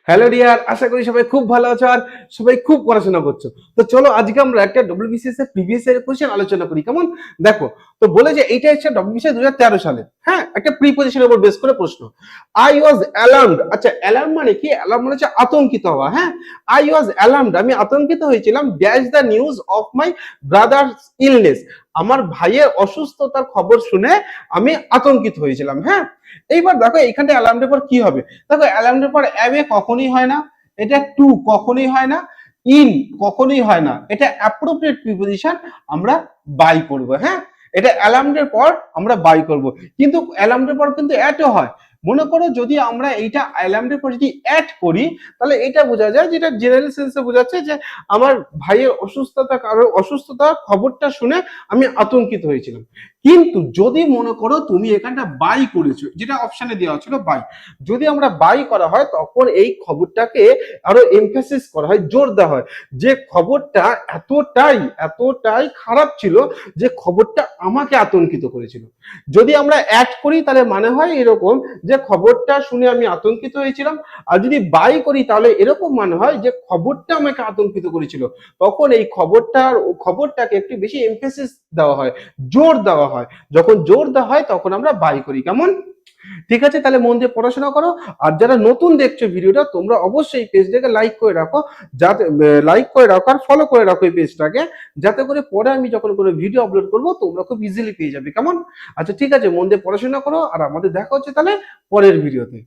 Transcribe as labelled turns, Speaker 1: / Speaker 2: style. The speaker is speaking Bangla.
Speaker 1: হ্যালো ডিয়ার, আশা করি সবাই খুব ভালো আছো আর সবাই খুব পড়াশোনা করছো। তো চলো আজকে আমরা একটা ডব্লিউবিসিএস এর প্রিভিয়াস ইয়ার কোশ্চেন আলোচনা করি, কেমন? দেখো, তো বলে যে এইটা হচ্ছে ডব্লিউবিসিএস 2013 সালে, হ্যাঁ, একটা প্রিপোজিশনের উপর বেস করে প্রশ্ন। I was alarmed. আচ্ছা, অ্যালার্ম মানে কি? অ্যালার্ম মানে হচ্ছে আতঙ্কিত হওয়া। হ্যাঁ, আই ওয়াজ অ্যালার্মড, আমি আতঙ্কিত হয়েছিলাম। Dash the news of my brothers illness, আমার ভাইয়ের অসুস্থতার খবর শুনে আমি আতঙ্কিত হয়েছিলাম। হ্যাঁ, এইবার দেখো এইখানটা অ্যালার্মের পর কি হবে। দেখো অ্যালার্মের পর অ্যাওয়ে কখনোই হয় না, এটা টু কখনোই হয় না, ইন কখনোই হয় না, এটা অ্যাপ্রোপ্রিয়েট প্রিপোজিশন, আমরা বাই করব। হ্যাঁ, এটা অ্যালার্মের পর আমরা বাই করব, কিন্তু অ্যালার্মের পর কিন্তু অ্যাডও হয়। মনে করো যদি আমরা এইটা অ্যালার্মের পর যদি অ্যাড করি, তাহলে এটা বোঝা যায় যেটা জেনারেল সেন্সে বোঝাচ্ছে যে আমার ভাইয়ের অসুস্থতার খবরটা শুনে আমি আতঙ্কিত হয়েছিলাম। কিন্তু যদি মনে করো তুমি এখানটা বাই করেছো, যেটা অপশনে দেওয়া ছিল বাই, যদি আমরা বাই করা হয় তখন এই খবরটাকে আরো এমফাসিস করা হয়, জোর দেওয়া হয় যে খবরটা এতটাই এতটাই খারাপ ছিল যে খবরটা আমাকে আতঙ্কিত করেছিল। যদি আমরা অ্যাড করি তাহলে মানে হয় এরকম যে খবরটা শুনে আমি আতঙ্কিত হয়েছিলাম, আর যদি বাই করি তাহলে এরকম মানে হয় যে খবরটা আমাকে আতঙ্কিত করেছিল। তখন এই খবরটাকে একটু বেশি এমফাসিস দেওয়া হয়, জোর দেওয়া হয়। যখন জোর দেওয়া হয় তখন আমরা বাই করি, কেমন? ঠিক আছে, তাহলে মন দিয়ে পড়াশোনা করো। আর যারা নতুন দেখছো ভিডিওটা, তোমরা অবশ্যই এই পেজটাকে লাইক করে রাখো, যাতে লাইক করে রাখো আর ফলো করে রাখো এই পেজটাকে, যাতে করে পরে আমি যখন কোনো ভিডিও আপলোড করবো তোমরা খুব ইজিলি পেয়ে যাবে, কেমন? আচ্ছা ঠিক আছে, মন দিয়ে পড়াশোনা করো আর আমাদের দেখা হচ্ছে তাহলে পরের ভিডিওতে।